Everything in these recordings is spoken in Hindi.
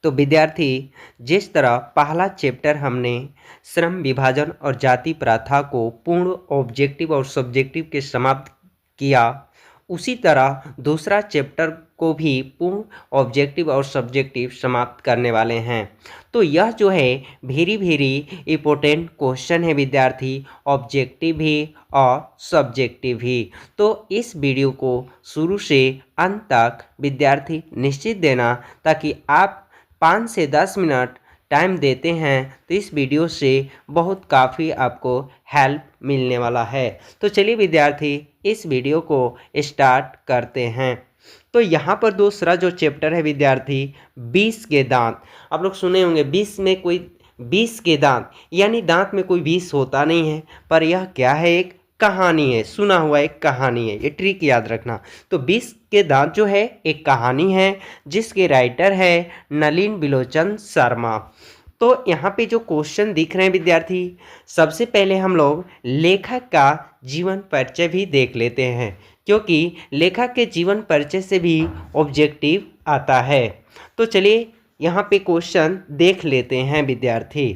तो विद्यार्थी, जिस तरह पहला चैप्टर हमने श्रम विभाजन और जाति प्रथा को पूर्ण ऑब्जेक्टिव और सब्जेक्टिव के समाप्त किया, उसी तरह दूसरा चैप्टर को भी पूर्ण ऑब्जेक्टिव और सब्जेक्टिव समाप्त करने वाले हैं। तो यह जो है वेरी इम्पोर्टेंट क्वेश्चन है विद्यार्थी, ऑब्जेक्टिव भी और सब्जेक्टिव भी। तो इस वीडियो को शुरू से अंत तक विद्यार्थी निश्चित देना, ताकि आप 5 से 10 मिनट टाइम देते हैं तो इस वीडियो से बहुत काफ़ी आपको हेल्प मिलने वाला है। तो चलिए विद्यार्थी, इस वीडियो को स्टार्ट करते हैं। तो यहाँ पर दूसरा जो चैप्टर है विद्यार्थी, 20 के दांत। आप लोग सुने होंगे 20 के दांत, यानी दांत में कोई विष होता नहीं है, पर यह क्या है, एक कहानी है, सुना हुआ एक कहानी है, ये ट्रिक याद रखना। तो 20 के दांत जो है एक कहानी है, जिसके राइटर है नलिन बिलोचन शर्मा। तो यहाँ पे जो क्वेश्चन दिख रहे हैं विद्यार्थी, सबसे पहले हम लोग लेखक का जीवन परिचय भी देख लेते हैं, क्योंकि लेखक के जीवन परिचय से भी ऑब्जेक्टिव आता है। तो चलिए यहाँ पे क्वेश्चन देख लेते हैं विद्यार्थी।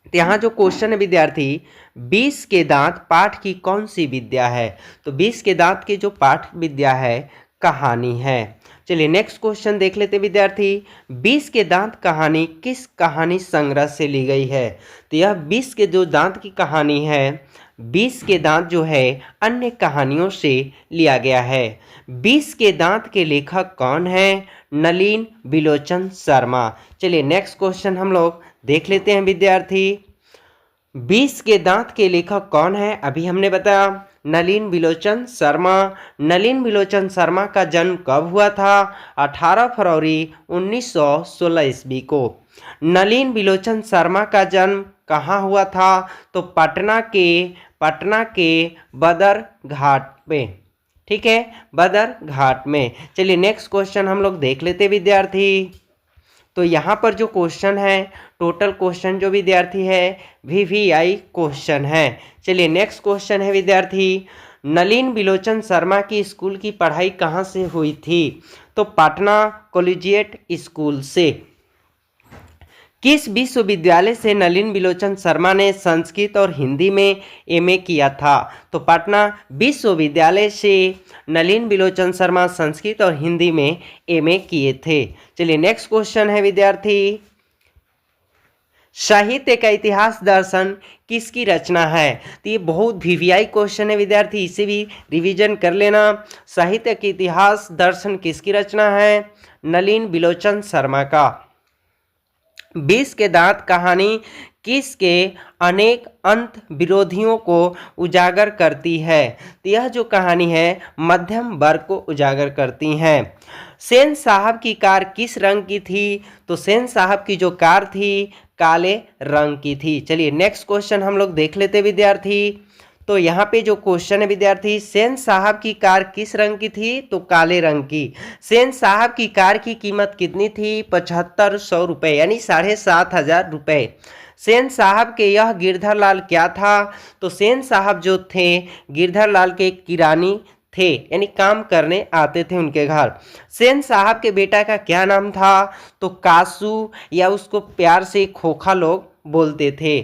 तो यहाँ जो क्वेश्चन है विद्यार्थी, 20 के दांत पाठ की कौन सी विद्या है? तो 20 के दांत की जो पाठ विद्या है कहानी है। चलिए नेक्स्ट क्वेश्चन देख लेते विद्यार्थी, 20 के दांत कहानी किस कहानी संग्रह से ली गई है? तो यह 20 के जो दांत की कहानी है, 20 के दांत जो है अन्य कहानियों से लिया गया है। 20 के दांत के लेखक कौन है? नलिन बिलोचन शर्मा। चलिए नेक्स्ट क्वेश्चन हम लोग देख लेते हैं विद्यार्थी, 20 के दांत के लेखक कौन है? अभी हमने बताया नलिन बिलोचन शर्मा। नलिन बिलोचन शर्मा का जन्म कब हुआ था? 18 फरवरी 1916 ईस्वी को। नलिन बिलोचन शर्मा का जन्म कहाँ हुआ था? तो पटना के बदर घाट में, ठीक है, बदर घाट में। चलिए नेक्स्ट क्वेश्चन हम लोग देख लेते विद्यार्थी। तो यहाँ पर जो क्वेश्चन है, टोटल क्वेश्चन जो विद्यार्थी है VVI क्वेश्चन है। चलिए नेक्स्ट क्वेश्चन है विद्यार्थी, नलिन बिलोचन शर्मा की स्कूल की पढ़ाई कहाँ से हुई थी? तो पटना कॉलेजिएट स्कूल से। किस विश्वविद्यालय से नलिन बिलोचन शर्मा ने संस्कृत और हिंदी में MA किया था? तो पटना विश्वविद्यालय से नलिन बिलोचन शर्मा संस्कृत और हिंदी में MA किए थे। चलिए नेक्स्ट क्वेश्चन है विद्यार्थी, साहित्य का इतिहास दर्शन किसकी रचना है? तो ये बहुत VVI क्वेश्चन है विद्यार्थी, इसे भी रिवीजन कर लेना। साहित्य के इतिहास दर्शन किसकी रचना है? नलिन बिलोचन शर्मा का। 20 के दांत कहानी किसके अनेक अंत विरोधियों को उजागर करती है? तो यह जो कहानी है मध्यम वर्ग को उजागर करती है। सेन साहब की कार किस रंग की थी? तो सेन साहब की जो कार थी काले रंग की थी। चलिए नेक्स्ट क्वेश्चन हम लोग देख लेते विद्यार्थी। तो यहाँ पे जो क्वेश्चन है विद्यार्थी, सेन साहब की कार किस रंग की थी? तो काले रंग की। सेन साहब की कार की कीमत कितनी थी? 7500 रुपये, यानी 7500 रुपये। सेन साहब के यह गिरधर लाल क्या था? तो सेन साहब जो थे गिरधर लाल के किरानी थे, यानी काम करने आते थे उनके घर। सेन साहब के बेटा का क्या नाम था? तो कासू, या उसको प्यार से खोखा लोग बोलते थे।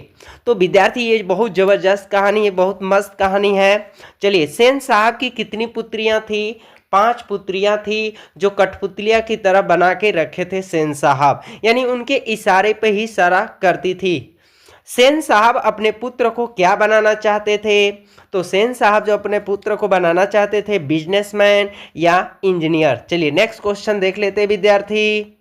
तो विद्यार्थी ये बहुत ज़बरदस्त कहानी है, बहुत मस्त कहानी है। चलिए, सेन साहब की कितनी पुत्रियां थी? 5 पुत्रियां थी, जो कठपुतलिया की तरह बना के रखे थे सेन साहब, यानी उनके इशारे पे ही सारा करती थी। सेन साहब अपने पुत्र को क्या बनाना चाहते थे? तो सेन साहब जो अपने पुत्र को बनाना चाहते थे बिजनेसमैन या इंजीनियर। चलिए नेक्स्ट क्वेश्चन देख लेते हैं विद्यार्थी,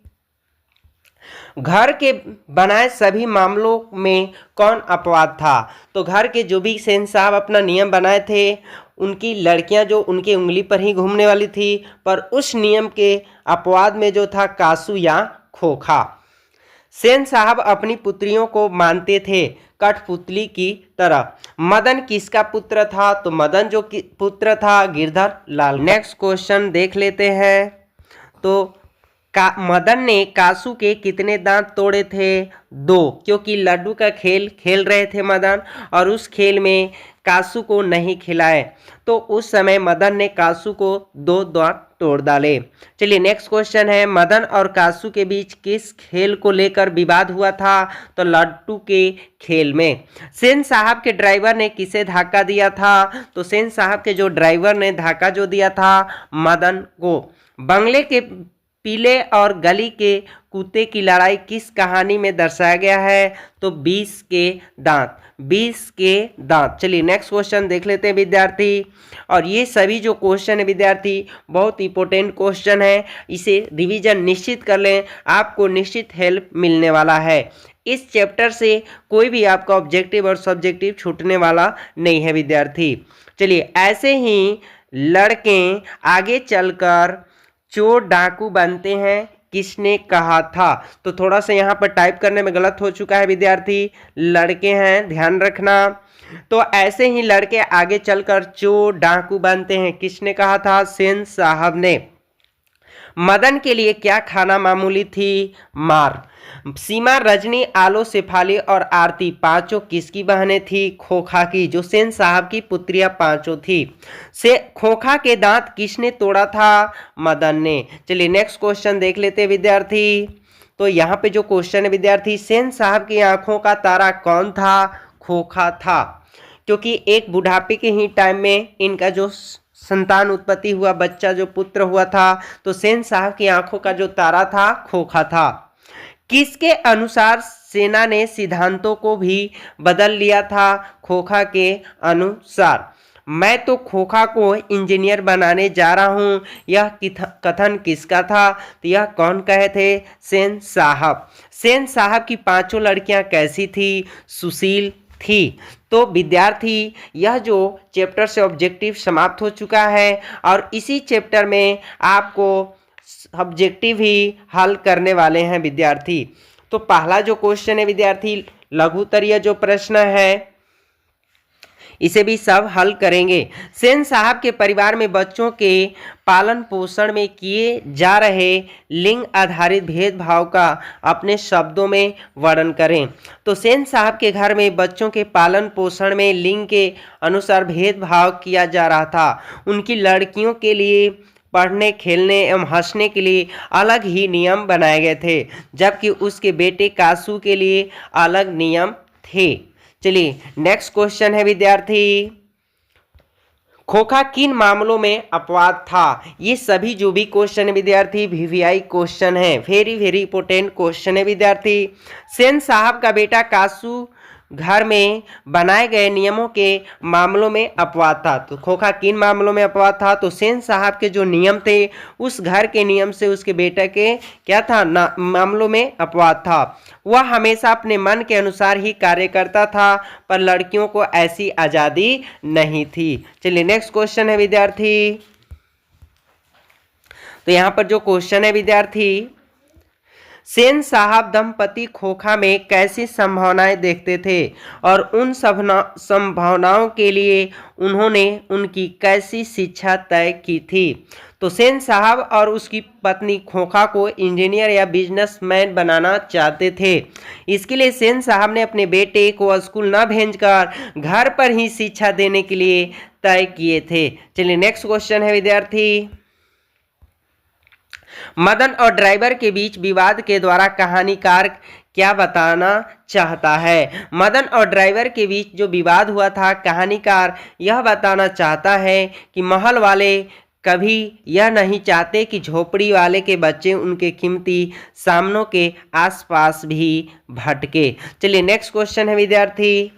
घर के बनाए सभी मामलों में कौन अपवाद था? तो घर के जो भी सेन साहब अपना नियम बनाए थे, उनकी लड़कियां जो उनके उंगली पर ही घूमने वाली थी, पर उस नियम के अपवाद में जो था कासू या खोखा। सेन साहब अपनी पुत्रियों को मानते थे कठपुतली की तरह। मदन किसका पुत्र था? तो मदन जो पुत्र था गिरधर लाल। नेक्स्ट क्वेश्चन देख लेते हैं। तो मदन ने कासू के कितने दांत तोड़े थे? 2, क्योंकि लड्डू का खेल खेल रहे थे मदन और उस खेल में कासू को नहीं खिलाए, तो उस समय मदन ने कासू को 2 दांत तोड़ डाले। चलिए नेक्स्ट क्वेश्चन है, मदन और कासू के बीच किस खेल को लेकर विवाद हुआ था? तो लड्डू के खेल में। सेन साहब के ड्राइवर ने किसे धक्का दिया था? तो सेन साहब के जो ड्राइवर ने धक्का जो दिया था मदन को। बंगले के पीले और गली के कुत्ते की लड़ाई किस कहानी में दर्शाया गया है? तो 20 के दांत। 20 के दांत। चलिए नेक्स्ट क्वेश्चन देख लेते हैं विद्यार्थी। और ये सभी जो क्वेश्चन है विद्यार्थी बहुत इंपॉर्टेंट क्वेश्चन है, इसे रिवीजन निश्चित कर लें, आपको निश्चित हेल्प मिलने वाला है। इस चैप्टर से कोई भी आपका ऑब्जेक्टिव और सब्जेक्टिव छूटने वाला नहीं है विद्यार्थी। चलिए ऐसे ही लड़के आगे चलकर चोर डाकू बनते हैं, किसने कहा था? तो थोड़ा सा यहाँ पर टाइप करने में गलत हो चुका है विद्यार्थी, लड़के हैं, ध्यान रखना। तो ऐसे ही लड़के आगे चलकर चोर डाकू बनते हैं, किसने कहा था? सेन साहब ने। मदन के लिए क्या खाना मामूली थी? मार। सीमा, रजनी, आलो, शेफाली और आरती पांचों किसकी बहनें थी? खोखा की, जो सेन साहब की पुत्रियां पांचों थी। से खोखा के दांत किसने तोड़ा था? मदन ने। चलिए नेक्स्ट क्वेश्चन देख लेते हैं विद्यार्थी। तो यहाँ पे जो क्वेश्चन है विद्यार्थी, सेन साहब की आंखों का तारा कौन था? खोखा था, क्योंकि एक बुढ़ापे के ही टाइम में इनका जो संतान उत्पत्ति हुआ, बच्चा जो पुत्र हुआ था, तो सेन साहब की आंखों का जो तारा था खोखा था। किसके अनुसार सेना ने सिद्धांतों को भी बदल लिया था? खोखा के अनुसार। मैं तो खोखा को इंजीनियर बनाने जा रहा हूं, यह कथन किसका था? तो यह कौन कहे थे? सेन साहब। सेन साहब की पांचों लड़कियां कैसी थी? सुशील थी। तो विद्यार्थी यह जो चैप्टर से ऑब्जेक्टिव समाप्त हो चुका है और इसी चैप्टर में आपको ऑब्जेक्टिव ही हल करने वाले हैं विद्यार्थी। तो पहला जो क्वेश्चन है विद्यार्थी, लघुत्तरीय जो प्रश्न है इसे भी सब हल करेंगे। सेन साहब के परिवार में बच्चों के पालन पोषण में किए जा रहे लिंग आधारित भेदभाव का अपने शब्दों में वर्णन करें। तो सेन साहब के घर में बच्चों के पालन पोषण में लिंग के अनुसार भेदभाव किया जा रहा था। उनकी लड़कियों के लिए पढ़ने, खेलने एवं हंसने के लिए अलग ही नियम बनाए गए थे, जबकि उसके बेटे कासू के लिए अलग नियम थे। चलिए नेक्स्ट क्वेश्चन है विद्यार्थी, खोखा किन मामलों में अपवाद था? ये सभी जो भी क्वेश्चन है विद्यार्थी वीवीआई क्वेश्चन है, वेरी वेरी इंपॉर्टेंट क्वेश्चन है विद्यार्थी। सेन साहब का बेटा कासू घर में बनाए गए नियमों के मामलों में अपवाद था। तो खोखा किन मामलों में अपवाद था? तो सेन साहब के जो नियम थे उस घर के नियम से उसके बेटे के क्या था ना मामलों में अपवाद था। वह हमेशा अपने मन के अनुसार ही कार्य करता था, पर लड़कियों को ऐसी आज़ादी नहीं थी। चलिए नेक्स्ट क्वेश्चन है विद्यार्थी। तो यहाँ पर जो क्वेश्चन है विद्यार्थी, सेन साहब दंपति खोखा में कैसी संभावनाएं देखते थे और उन संभावनाओं के लिए उन्होंने उनकी कैसी शिक्षा तय की थी? तो सेन साहब और उसकी पत्नी खोखा को इंजीनियर या बिजनेसमैन बनाना चाहते थे। इसके लिए सेन साहब ने अपने बेटे को स्कूल न भेजकर घर पर ही शिक्षा देने के लिए तय किए थे। चलिए नेक्स्ट क्वेश्चन है विद्यार्थी, मदन और ड्राइवर के बीच विवाद के द्वारा कहानीकार क्या बताना चाहता है? मदन और ड्राइवर के बीच जो विवाद हुआ था, कहानीकार यह बताना चाहता है कि महल वाले कभी यह नहीं चाहते कि झोपड़ी वाले के बच्चे उनके कीमती सामानों के आसपास भी भटके। चलिए नेक्स्ट क्वेश्चन है विद्यार्थी,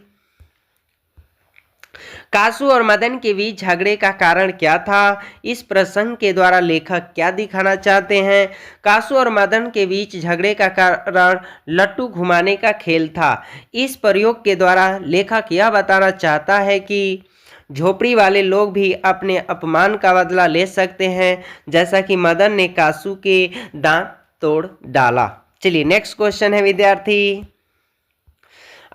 कासू और मदन के बीच झगड़े का कारण क्या था? इस प्रसंग के द्वारा लेखक क्या दिखाना चाहते हैं? कासू और मदन के बीच झगड़े का कारण लट्टू घुमाने का खेल था। इस प्रयोग के द्वारा लेखक यह बताना चाहता है कि झोपड़ी वाले लोग भी अपने अपमान का बदला ले सकते हैं, जैसा कि मदन ने कासू के दांत तोड़ डाला। चलिए नेक्स्ट क्वेश्चन है विद्यार्थी,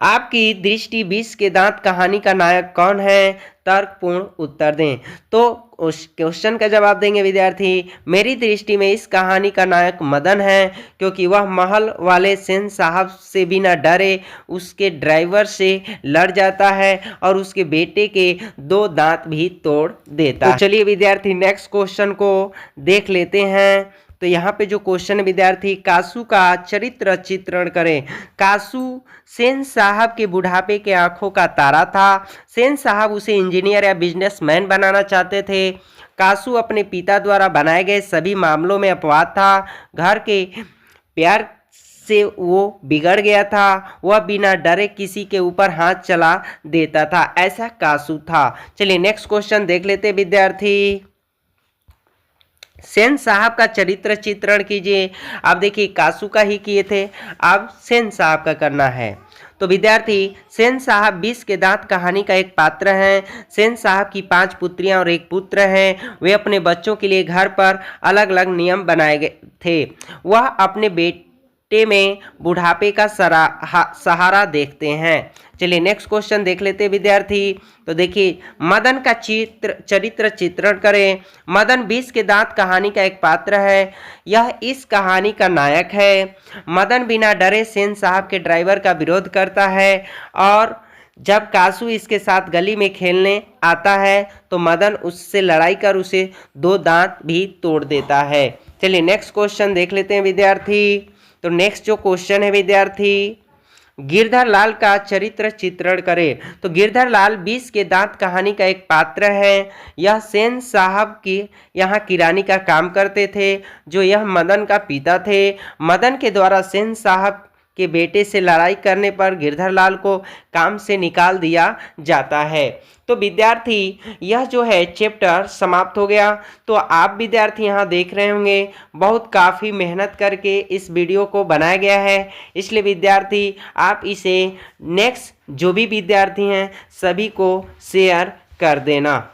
आपकी दृष्टि 20 के दांत कहानी का नायक कौन है? तर्कपूर्ण उत्तर दें। तो उस क्वेश्चन का जवाब देंगे विद्यार्थी, मेरी दृष्टि में इस कहानी का नायक मदन है, क्योंकि वह महल वाले सेन साहब से बिना डरे उसके ड्राइवर से लड़ जाता है और उसके बेटे के 2 दांत भी तोड़ देता है। तो चलिए विद्यार्थी नेक्स्ट क्वेश्चन को देख लेते हैं। तो यहाँ पे जो क्वेश्चन विद्यार्थी, कासू का चरित्र चित्रण करें। कासू सेन साहब के बुढ़ापे के आंखों का तारा था। सेन साहब उसे इंजीनियर या बिजनेसमैन बनाना चाहते थे। कासू अपने पिता द्वारा बनाए गए सभी मामलों में अपवाद था। घर के प्यार से वो बिगड़ गया था। वह बिना डरे किसी के ऊपर हाथ चला देता था। ऐसा कासू था। चलिए नेक्स्ट क्वेश्चन देख लेते विद्यार्थी। सेन साहब का चरित्र चित्रण कीजिए। आप देखिए कासू का ही किए थे, अब सेन साहब का करना है। तो विद्यार्थी, सेन साहब 20 के दांत कहानी का एक पात्र हैं। सेन साहब की 5 पुत्रियां और 1 पुत्र हैं। वे अपने बच्चों के लिए घर पर अलग अलग नियम बनाए गए थे। वह अपने बेटे में बुढ़ापे का सहारा देखते हैं। चलिए नेक्स्ट क्वेश्चन देख लेते हैं विद्यार्थी। तो देखिए, मदन का चरित्र चित्रण करें। मदन 20 के दांत कहानी का एक पात्र है। यह इस कहानी का नायक है। मदन बिना डरे सेन साहब के ड्राइवर का विरोध करता है और जब कासू इसके साथ गली में खेलने आता है तो मदन उससे लड़ाई कर उसे 2 दांत भी तोड़ देता है। चलिए नेक्स्ट क्वेश्चन देख लेते हैं विद्यार्थी। तो नेक्स्ट जो क्वेश्चन है विद्यार्थी, गिरधर लाल का चरित्र चित्रण करें। तो गिरधर लाल 20 के दांत कहानी का एक पात्र है। यह सेन साहब की यहाँ किरानी का काम करते थे, जो यह मदन का पिता थे। मदन के द्वारा सेन साहब के बेटे से लड़ाई करने पर गिरधर लाल को काम से निकाल दिया जाता है। तो विद्यार्थी, यह जो है चैप्टर समाप्त हो गया। तो आप विद्यार्थी यहाँ देख रहे होंगे बहुत काफ़ी मेहनत करके इस वीडियो को बनाया गया है, इसलिए विद्यार्थी आप इसे नेक्स्ट जो भी विद्यार्थी हैं सभी को शेयर कर देना।